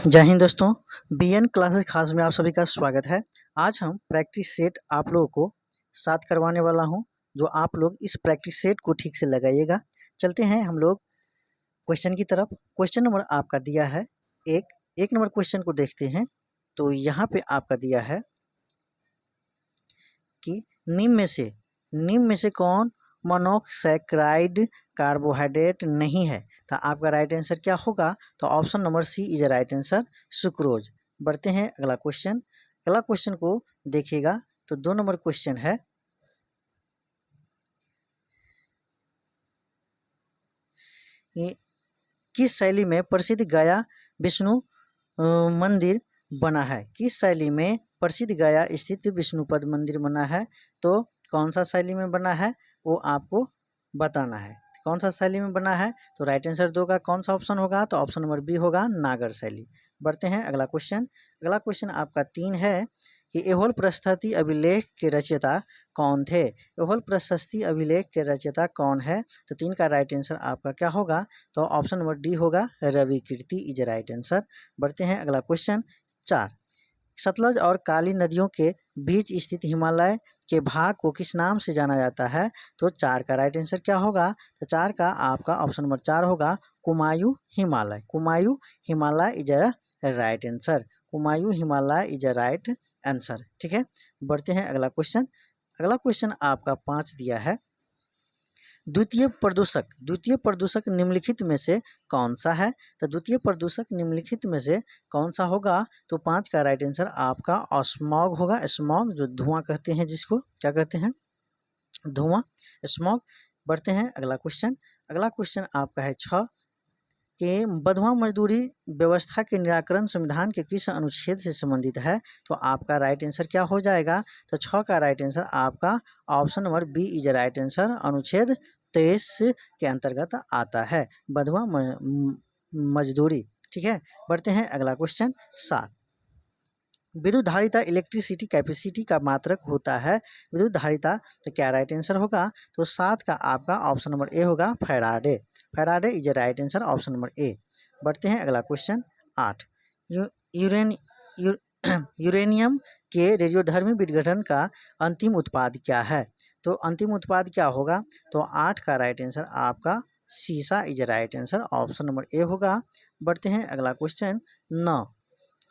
जय हिंद दोस्तों, BN classes खास में आप सभी का स्वागत है। आज हम प्रैक्टिस सेट आप लोगों को साथ करवाने वाला हूं, जो आप लोग इस प्रैक्टिस सेट को ठीक से लगाइएगा। चलते हैं हम लोग क्वेश्चन की तरफ। क्वेश्चन नंबर आपका दिया है एक नंबर क्वेश्चन को देखते हैं। तो यहाँ पे आपका दिया है कि निम्न में से कौन मोनोसैकेराइड कार्बोहाइड्रेट नहीं है। तो आपका राइट आंसर क्या होगा? तो option number C is right answer, sucrose. बढ़ते हैं अगला क्वेश्चन को देखिएगा। तो 2 नंबर क्वेश्चन है कि किस शैली में प्रसिद्ध गया विष्णु मंदिर बना है? किस शैली में प्रसिद्ध गया स्थित विष्णुपद मंदिर बना है? तो कौन सा शैली में बना है वो आपको बताना है। कौन सा शैली में बना है? तो राइट आंसर 2 का कौन सा ऑप्शन होगा? तो ऑप्शन नंबर बी होगा, नागर शैली। बढ़ते हैं अगला क्वेश्चन आपका 3 है कि एहोल प्रशस्ति अभिलेख के रचयिता कौन थे? एहोल प्रशस्ति अभिलेख के रचयिता कौन है? तो 3 का राइट आंसर आपका क्या होगा? तो ऑप्शन नंबर डी होगा, रवि कीर्ति इज राइट आंसर। बढ़ते हैं अगला क्वेश्चन 4। सतलज और काली नदियों के बीच स्थित हिमालय के भाग को किस नाम से जाना जाता है? तो 4 का राइट आंसर क्या होगा? तो 4 का आपका ऑप्शन नंबर 4 होगा, Kumaon Himalaya. Kumaon Himalaya is a right answer. Kumaon Himalaya is a right answer. ठीक है, बढ़ते हैं अगला क्वेश्चन आपका 5 दिया है। द्वितीय प्रदूषक निम्नलिखित में से कौन सा है? तो द्वितीय प्रदूषक निम्नलिखित में से कौन सा होगा? तो 5 का राइट आंसर आपका स्मॉग होगा। स्मॉग जो धुआं कहते हैं, जिसको क्या कहते हैं? धुआं, स्मॉग। बढ़ते हैं अगला क्वेश्चन आपका है 6 कि बंधुआ मजदूरी व्यवस्था के निराकरण संविधान के किस अनुच्छेद से संबंधित है? तो आपका राइट आंसर क्या हो जाएगा? तो 6 का राइट आंसर आपका option number B is right answer, अनुच्छेद 23 के अंतर्गत आता है, बंधुआ मजदूरी। ठीक है, बढ़ते हैं अगला क्वेश्चन 7। विद्युत धारिता इलेक्ट्रिसिटी कैपेसिटी का मात्रक होता है। विद्युत धारिता, तो क्या राइट आंसर होगा? तो 7 का आपका ऑप्शन नंबर ए होगा, Faraday. Faraday is a right answer, option number A. बढ़ते हैं अगला क्वेश्चन 8। यूरेनियम के रेडियोधर्मी विघटन का अंतिम उत्पाद क्या है? तो अंतिम उत्पाद क्या होगा? तो 8 का राइट आंसर आपका सीसा is a right answer, option number A होगा। बढ़ते हैं अगला क्वेश्चन 9।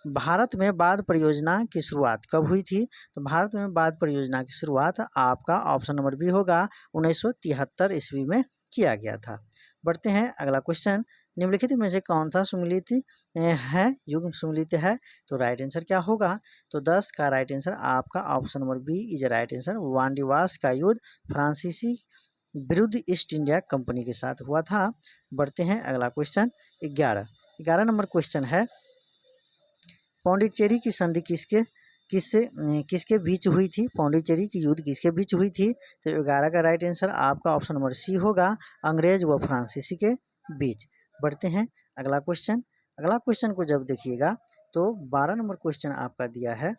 भारत में बांध परियोजना की शुरुआत कब हुई थी? तो भारत में बांध परियोजना की शुरुआत आपका ऑप्शन नंबर बी होगा, 1973 ईस्वी में किया गया था। बढ़ते हैं अगला क्वेश्चन। निम्नलिखित में से कौन सा सुमेलित है, युग्म सुमेलित है? तो राइट आंसर क्या होगा? तो 10 का राइट आंसर आपका option number B is right answer, Wandiwash का युद्ध फ्रांसीसी विरुद्ध ईस्ट इंडिया कंपनी के साथ हुआ था। बढ़ते हैं अगला क्वेश्चन 11 नंबर क्वेश्चन है, पौंडीचेरी की संधि किसके बीच हुई थी? पौंडीचेरी की युद्ध किसके बीच हुई थी? तो 11 का राइट आंसर आपका ऑप्शन नंबर सी होगा, अंग्रेज व फ्रांसीसी के बीच। बढ़ते हैं अगला क्वेश्चन को जब देखिएगा तो 12 नंबर क्वेश्चन आपका दिया है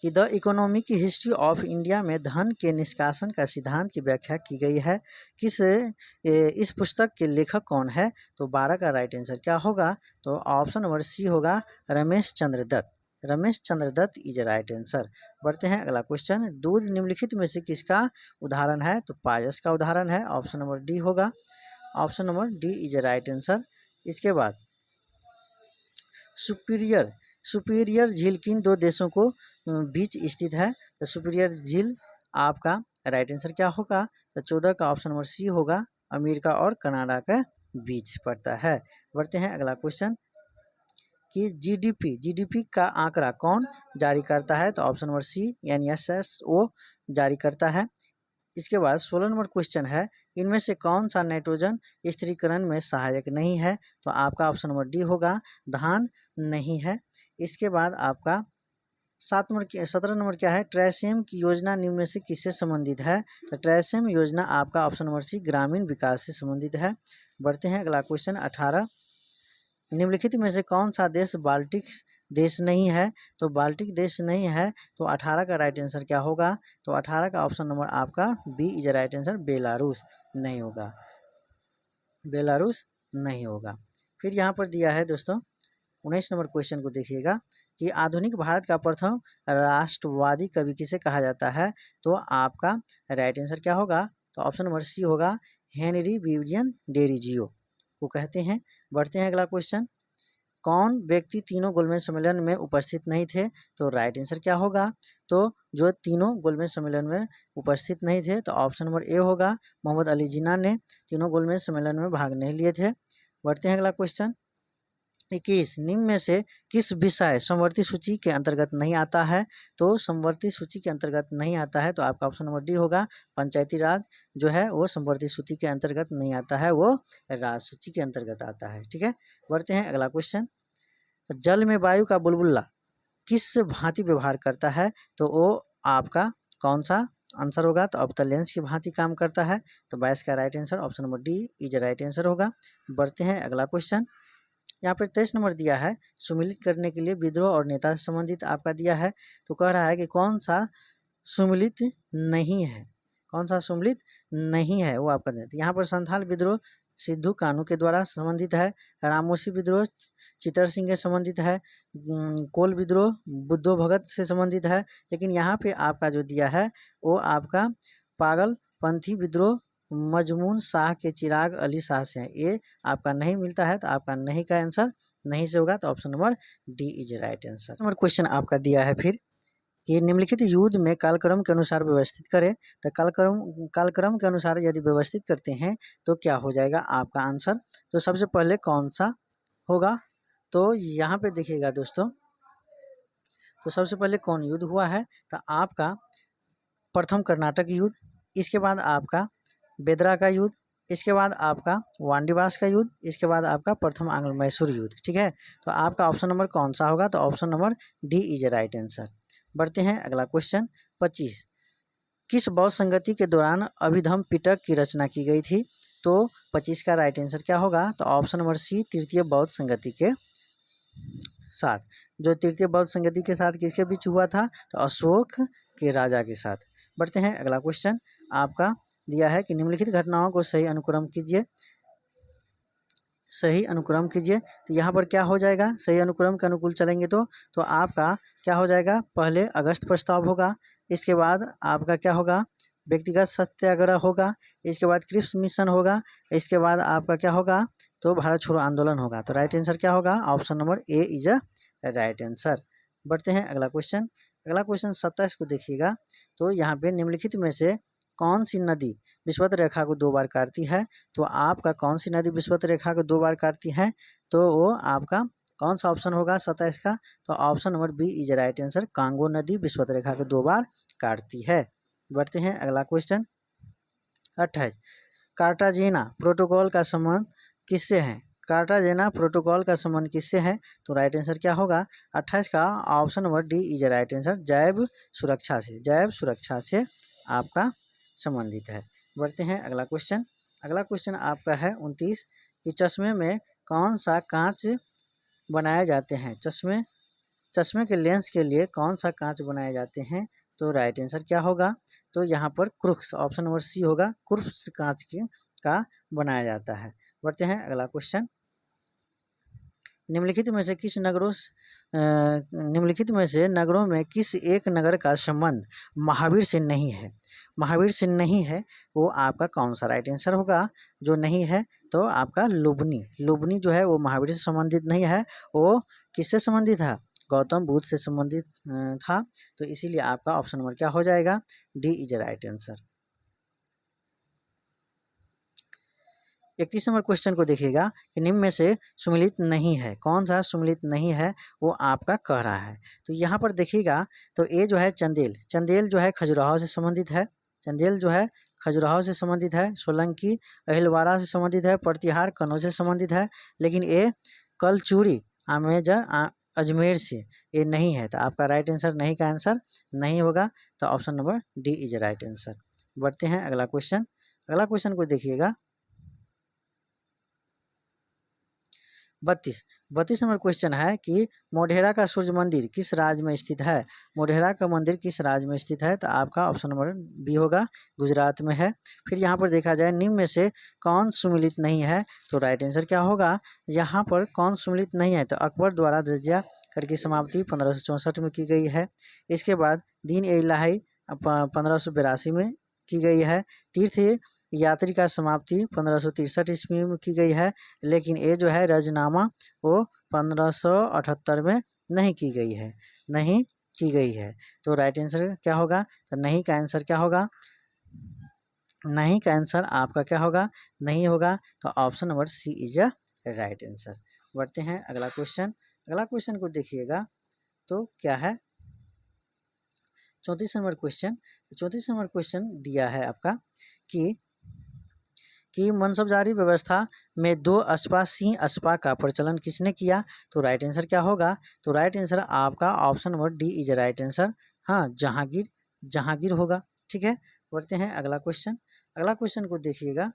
कि the economic history of India में धन के निष्कासन का सिद्धांत की व्याख्या की गई है। इस पुस्तक के लेखक कौन है? तो 12 का राइट आंसर क्या होगा? तो ऑप्शन नंबर सी होगा, Ramesh Chandra Dutt is right answer. बढ़ते हैं अगला क्वेश्चन। दूध निम्नलिखित में से किसका उदाहरण है? तो पायस का उदाहरण है, ऑप्शन नंबर डी होगा, option number D is right answer. इसके बाद सुपीरियर झील किन 2 देशों को बीच स्थित है? तो सुपीरियर झील आपका राइट आंसर क्या होगा? तो 14 का ऑप्शन नंबर सी होगा, अमेरिका और कनाडा के बीच पड़ता है। बढ़ते हैं अगला क्वेश्चन कि जीडीपी का आंकड़ा कौन जारी करता है? तो ऑप्शन नंबर सी NSSO जारी करता है। इसके बाद 16 नंबर क्वेश्चन है, इनमें से कौन सा नाइट्रोजन स्थिरीकरण में सहायक नहीं है? तो आपका ऑप्शन नंबर डी होगा, धान नहीं है। इसके बाद आपका 17 नंबर क्या है, ट्राइसेम की योजना निम्न में से किससे संबंधित है? तो ट्राइसेम योजना आपका ऑप्शन नंबर सी, ग्रामीण विकास से संबंधित है। बढ़ते हैं अगला क्वेश्चन 18। निम्नलिखित में से कौन सा देश बाल्टिक देश नहीं है? तो बाल्टिक देश नहीं है, तो 18 का राइट आंसर क्या होगा? तो 18 का ऑप्शन नंबर आपका B is right answer, Belarus नहीं होगा। फिर यहाँ पर दिया है दोस्तों 19 नंबर क्वेश्चन को देखिएगा कि आधुनिक भारत का प्रथम राष्ट्रवादी कवि किसे कहा जाता है। तो आपका राइट आंसर क्या होगा, तो ऑप्शन नंबर सी होगा, हेनरी विवियन डेरिजियो को कहते हैं। बढ़ते हैं अगला क्वेश्चन, कौन व्यक्ति तीनों गोलमेज सम्मेलन में उपस्थित नहीं थे। तो राइट आंसर क्या होगा, तो जो तीनों गोलमेज सम्मेलन में उपस्थित नहीं थे, तो ऑप्शन नंबर ए होगा, मोहम्मद अली जिन्ना ने तीनों गोलमेज सम्मेलन में भाग नहीं लिए थे। बढ़ते हैं अगला क्वेश्चन, 21 निम्न में से किस विषय समवर्ती सूची के अंतर्गत नहीं आता है। तो समवर्ती सूची के अंतर्गत नहीं आता है, तो आपका ऑप्शन नंबर डी होगा, पंचायती राज जो है वो समवर्ती सूची के अंतर्गत नहीं आता है, वो राज सूची के अंतर्गत आता है। ठीक है, बढ़ते हैं अगला क्वेश्चन, जल में वायु का बुलबुला किस भांति व्यवहार करता है। तो वो आपका कौन सा आंसर होगा, तो अवतल लेंस की भांति काम करता है। तो 22 का right answer option number D is right answer होगा। बढ़ते हैं अगला क्वेश्चन, यहाँ पर 23 नंबर दिया है, सुमिलित करने के लिए विद्रोह और नेता से संबंधित आपका दिया है। तो कह रहा है कि कौन सा सुमिलित नहीं है, कौन सा सुमिलित नहीं है वो आपका देते। यहाँ पर संथाल विद्रोह सिद्धू कानू के द्वारा संबंधित है, रामोशी विद्रोह चित्तर सिंह से संबंधित है, कोल विद्रोह बुद्धो भगत से संबंधित है। लेकिन यहाँ पे आपका जो दिया है वो आपका पागलपंथी विद्रोह मजमून शाह के चिराग अली शाह से है, ये आपका नहीं मिलता है। तो आपका नहीं का आंसर नहीं से होगा, तो option number D is right answer. Number question आपका दिया है फिर कि निम्नलिखित युद्ध में कालक्रम के अनुसार व्यवस्थित करें। तो कालक्रम के अनुसार यदि व्यवस्थित करते हैं तो क्या हो जाएगा आपका आंसर। तो सबसे पहले कौन सा होगा, तो यहाँ पे देखिएगा दोस्तों, तो सबसे पहले कौन युद्ध हुआ है, तो आपका प्रथम कर्नाटक युद्ध, इसके बाद आपका बेदरा का युद्ध, इसके बाद आपका वांडीवास का युद्ध, इसके बाद आपका प्रथम आंग्ल मैसूर युद्ध। ठीक है, तो आपका ऑप्शन नंबर कौन सा होगा, तो option number D is right answer. बढ़ते हैं अगला क्वेश्चन, 25 किस बौद्ध संगति के दौरान अभिधम पिटक की रचना की गई थी। तो 25 का राइट आंसर क्या होगा, तो ऑप्शन नंबर सी तृतीय बौद्ध संगति के साथ। जो तृतीय बौद्ध संगति के साथ किसके बीच हुआ था, तो अशोक के राजा के साथ। बढ़ते हैं अगला क्वेश्चन, आपका दिया है कि निम्नलिखित घटनाओं को सही अनुक्रम कीजिए, सही अनुक्रम कीजिए। तो यहाँ पर क्या हो जाएगा, सही अनुक्रम के अनुकूल चलेंगे तो आपका क्या हो जाएगा, पहले अगस्त प्रस्ताव होगा, इसके बाद आपका क्या होगा, व्यक्तिगत सत्याग्रह होगा, इसके बाद क्रिप्स मिशन होगा, इसके बाद आपका क्या होगा, तो भारत छोड़ो आंदोलन होगा। तो राइट आंसर क्या होगा, option number A is a right answer. बढ़ते हैं अगला क्वेश्चन, अगला क्वेश्चन 27 को देखिएगा। तो यहाँ पे निम्नलिखित में से कौन सी नदी विषुवत रेखा को 2 बार काटती है। तो आपका कौन सी नदी विषुवत रेखा को 2 बार काटती है, तो वो आपका कौन सा ऑप्शन होगा 27 का, तो option number B is right answer, Congo नदी विषुवत रेखा को 2 बार काटती है। बढ़ते हैं अगला क्वेश्चन 28 कार्टाजेना प्रोटोकॉल का संबंध किससे है। कार्टाजेना प्रोटोकॉल का संबंध किससे है, तो राइट आंसर क्या होगा, 28 का option number D is right answer, जैव सुरक्षा से, जैव सुरक्षा से आपका संबंधित है। बढ़ते हैं अगला क्वेश्चन, अगला क्वेश्चन आपका है 29 कि चश्मे में कौन सा कांच बनाए जाते हैं, चश्मे के लेंस के लिए कौन सा कांच बनाए जाते हैं। तो राइट आंसर क्या होगा, तो यहाँ पर क्रुक्स ऑप्शन नंबर सी होगा, क्रुक्स कांच का बनाया जाता है। बढ़ते हैं अगला क्वेश्चन, निम्नलिखित में से नगरों में किस एक नगर का संबंध महावीर से नहीं है, महावीर से नहीं है, वो आपका कौन सा राइट आंसर होगा, जो नहीं है तो आपका लुबनी जो है वो महावीर से संबंधित नहीं है, वो किससे संबंधित था, गौतम बुद्ध से संबंधित था। तो इसीलिए आपका ऑप्शन नंबर क्या हो जाएगा, D is right answer. 31 number question को देखिएगा कि निम्न में से सुमिलित नहीं है, कौन सा सुमिलित नहीं है, वो आपका कह रहा है। तो यहाँ पर देखिएगा, तो ए जो है चंदेल जो है खजुराहो से संबंधित है, चंदेल जो है खजुराहो से संबंधित है, सोलंकी अहिलवाड़ा से संबंधित है, प्रतिहार कन्नौज से संबंधित है। लेकिन ए कलचूरी अजमेर से ये नहीं है, तो आपका राइट आंसर नहीं का आंसर नहीं होगा, तो option number D is right answer. बढ़ते हैं अगला क्वेश्चन, अगला क्वेश्चन को देखिएगा, 32 नंबर क्वेश्चन है कि मोढेरा का सूर्य मंदिर किस राज्य में स्थित है। मोढेरा का मंदिर किस राज्य में स्थित है, तो आपका ऑप्शन नंबर बी होगा, गुजरात में है। फिर यहाँ पर देखा जाए निम्न में से कौन सुमिलित नहीं है, तो राइट आंसर क्या होगा, यहाँ पर कौन सुमिलित नहीं है, तो अकबर द्वारा दजिया कर की समाप्ति 1564 में की गई है। इसके बाद दीन ए इलाही 1582 में की गई है। तीर्थ यात्री का समाप्ति 1563 ईस्वी में की गई है, लेकिन ये जो है रजनामा वो 1578 में नहीं की गई है, नहीं की गई है। तो राइट आंसर क्या होगा, तो नहीं का आंसर क्या होगा, नहीं का आंसर आपका क्या होगा, नहीं होगा। तो option number C is a right answer. बढ़ते हैं अगला क्वेश्चन। अगला क्वेश्चन को देखिएगा तो क्या है, 34 नंबर क्वेश्चन। 34 नंबर क्वेश्चन दिया है आपका कि मनसबजारी व्यवस्था में 2 अस्पा सिंह अस्पा का प्रचलन किसने किया, तो राइट आंसर क्या होगा, तो राइट आंसर आपका option number D is right answer, हाँ जहांगीर होगा। ठीक है, बढ़ते हैं अगला क्वेश्चन। अगला क्वेश्चन को देखिएगा,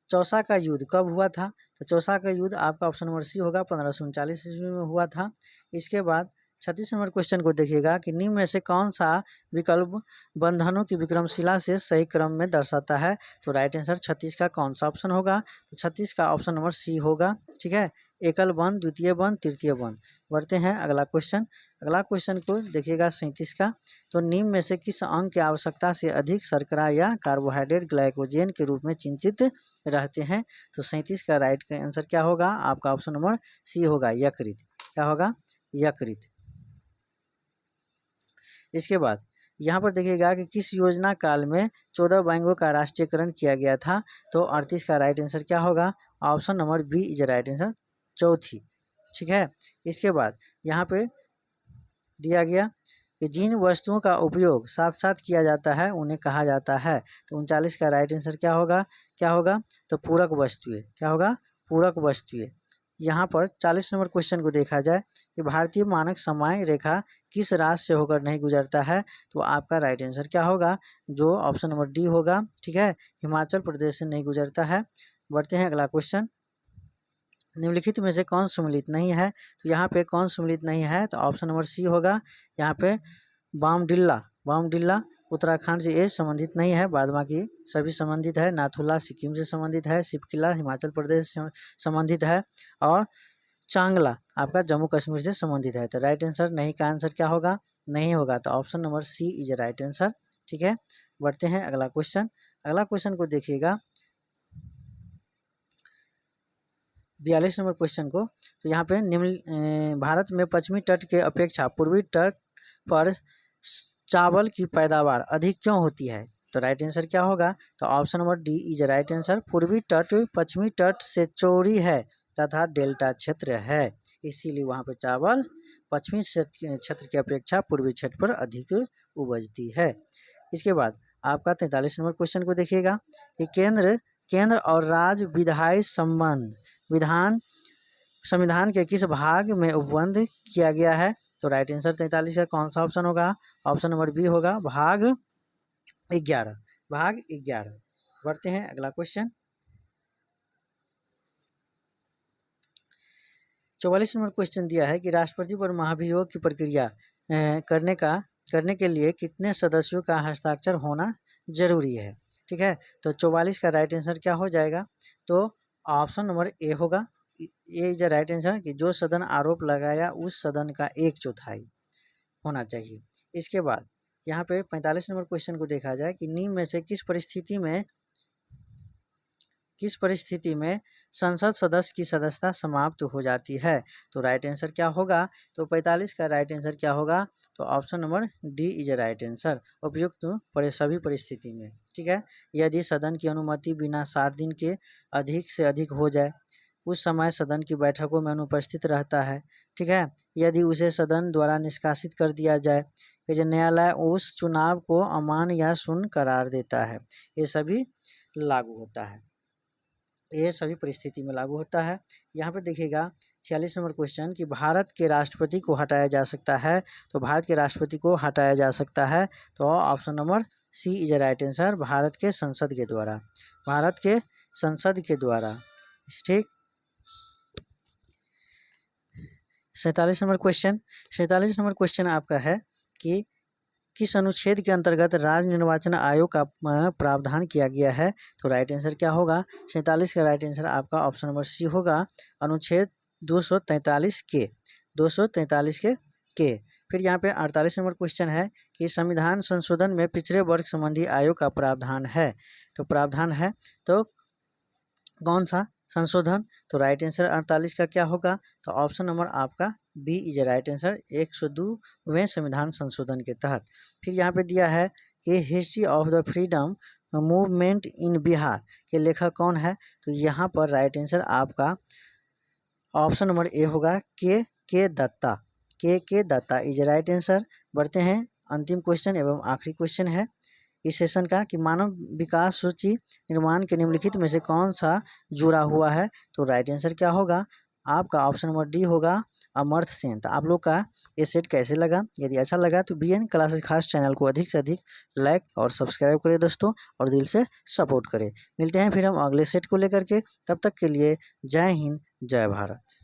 चौसा का युद्ध कब हुआ था, तो चौसा का युद्ध आपका ऑप्शन नंबर सी होगा, 1539 ईस्वी में हुआ था। इसके बाद 36 नंबर क्वेश्चन को देखिएगा कि निम्न में से कौन सा विकल्प बंधनों की विक्रमशिला से सही क्रम में दर्शाता है, तो राइट आंसर 36 का कौन सा ऑप्शन होगा, तो 36 का ऑप्शन नंबर सी होगा। ठीक है, एकल बंध, द्वितीय बंध, तृतीय बंध। बढ़ते हैं अगला क्वेश्चन। अगला क्वेश्चन को देखिएगा 37 का, तो निम्न में से किस अंग की आवश्यकता से अधिक शर्करा या कार्बोहाइड्रेट ग्लाइकोजेन के रूप में चिंतित रहते हैं, तो 37 का राइट का आंसर क्या होगा, आपका ऑप्शन नंबर सी होगा, यकृत। क्या होगा, यकृत। इसके बाद यहाँ पर देखिएगा कि किस योजना काल में 14 बैंकों का राष्ट्रीयकरण किया गया था, तो 38 का राइट आंसर क्या होगा, option number B is right answer, चौथी। ठीक है, इसके बाद यहाँ पे दिया गया कि जिन वस्तुओं का उपयोग साथ साथ किया जाता है उन्हें कहा जाता है, तो 39 का राइट आंसर क्या होगा, तो पूरक वस्तुएं। क्या होगा, पूरक वस्तुएं। यहाँ पर 40 नंबर क्वेश्चन को देखा जाए कि भारतीय मानक समय रेखा किस राज्य से होकर नहीं गुजरता है, तो आपका राइट आंसर क्या होगा, जो ऑप्शन नंबर डी होगा। ठीक है, हिमाचल प्रदेश से नहीं गुजरता है। बढ़ते हैं अगला क्वेश्चन। निम्नलिखित में से कौन सम्मिलित नहीं है, तो यहाँ पे कौन सम्मिलित नहीं है, तो ऑप्शन नंबर सी होगा। यहाँ पे बामडिल्ला उत्तराखंड से ये संबंधित नहीं है, बाद बाकी सभी संबंधित है। नाथुला सिक्किम से संबंधित है, शिवकिला हिमाचल प्रदेश से संबंधित है, और चांगला आपका जम्मू कश्मीर से संबंधित है। तो राइट आंसर नहीं का आंसर क्या होगा, नहीं होगा, तो option number C is right answer. ठीक है, बढ़ते हैं अगला क्वेश्चन। अगला क्वेश्चन को देखिएगा 42 नंबर क्वेश्चन को, तो यहाँ पे निम्न भारत में पश्चिमी तट के अपेक्षा पूर्वी तट पर चावल की पैदावार अधिक क्यों होती है, तो राइट आंसर क्या होगा, तो option number D is right answer. पूर्वी तट पश्चिमी तट से चौड़ी है तथा डेल्टा क्षेत्र है, इसीलिए वहाँ पे चावल पश्चिमी क्षेत्र की अपेक्षा पूर्वी क्षेत्र पर अधिक उपजती है। इसके बाद आपका 43 नंबर क्वेश्चन को देखिएगा कि केंद्र और राज्य विधायी संबंध संविधान के किस भाग में उपबंध किया गया है, तो राइट आंसर 43 का कौन सा ऑप्शन होगा, ऑप्शन नंबर बी होगा, भाग 11। बढ़ते हैं अगला क्वेश्चन। 44 नंबर क्वेश्चन दिया है कि राष्ट्रपति पर महाभियोग की प्रक्रिया करने के लिए कितने सदस्यों का हस्ताक्षर होना जरूरी है। ठीक है, तो 44 का राइट आंसर क्या हो जाएगा, तो ऑप्शन नंबर ए होगा, ए इज राइट आंसर, कि जो सदन आरोप लगाया उस सदन का 1/4 होना चाहिए। इसके बाद यहाँ पे 45 नंबर क्वेश्चन को देखा जाए कि निम्न में से किस परिस्थिति में संसद सदस्य की सदस्यता समाप्त हो जाती है, तो राइट आंसर क्या होगा, तो 45 का राइट आंसर क्या होगा, तो option number D is right answer, उपयुक्त सभी परिस्थिति में। ठीक है, यदि सदन की अनुमति बिना 60 दिन के अधिक से अधिक हो जाए, उस समय सदन की बैठकों में अनुपस्थित रहता है। ठीक है, यदि उसे सदन द्वारा निष्कासित कर दिया जाए, न्यायालय उस चुनाव को अमान्य या शून्य करार देता है, ये सभी लागू होता है। ये सभी परिस्थिति में लागू होता है। यहाँ पर देखिएगा 46 नंबर क्वेश्चन कि भारत के राष्ट्रपति को हटाया जा सकता है, तो भारत के राष्ट्रपति को हटाया जा सकता है, तो option number C is right answer, Bharat के संसद के द्वारा, भारत के संसद के द्वारा। ठीक। 47 नंबर क्वेश्चन, 47 नंबर क्वेश्चन आपका है कि किस अनुच्छेद के अंतर्गत राज्य निर्वाचन आयोग का प्रावधान किया गया है, तो राइट आंसर क्या होगा, 47 का राइट आंसर आपका ऑप्शन नंबर सी होगा, अनुच्छेद 243 के, 243 के। फिर यहाँ पे 48 नंबर क्वेश्चन है कि संविधान संशोधन में पिछड़े वर्ग संबंधी आयोग का प्रावधान है, तो प्रावधान है तो कौन सा संशोधन, तो राइट आंसर 48 का क्या होगा, तो ऑप्शन नंबर आपका बी इज राइट आंसर, 102वें संविधान संशोधन के तहत। फिर यहाँ पे दिया है कि history of the freedom movement in Bihar के लेखक कौन है, तो यहाँ पर राइट आंसर आपका ऑप्शन नंबर ए होगा, के दत्ता, के दत्ता इज राइट आंसर। बढ़ते हैं अंतिम क्वेश्चन एवं आखिरी क्वेश्चन है इस सेशन का कि मानव विकास सूची निर्माण के निम्नलिखित में से कौन सा जुड़ा हुआ है, तो राइट आंसर क्या होगा, आपका ऑप्शन नंबर डी होगा, अमर्त्य सेन। तो आप लोग का ये सेट कैसे लगा, यदि अच्छा लगा तो BN क्लासेस खास चैनल को अधिक से अधिक लाइक और सब्सक्राइब करें दोस्तों, और दिल से सपोर्ट करें। मिलते हैं फिर हम अगले सेट को लेकर के, तब तक के लिए जय हिंद जय भारत।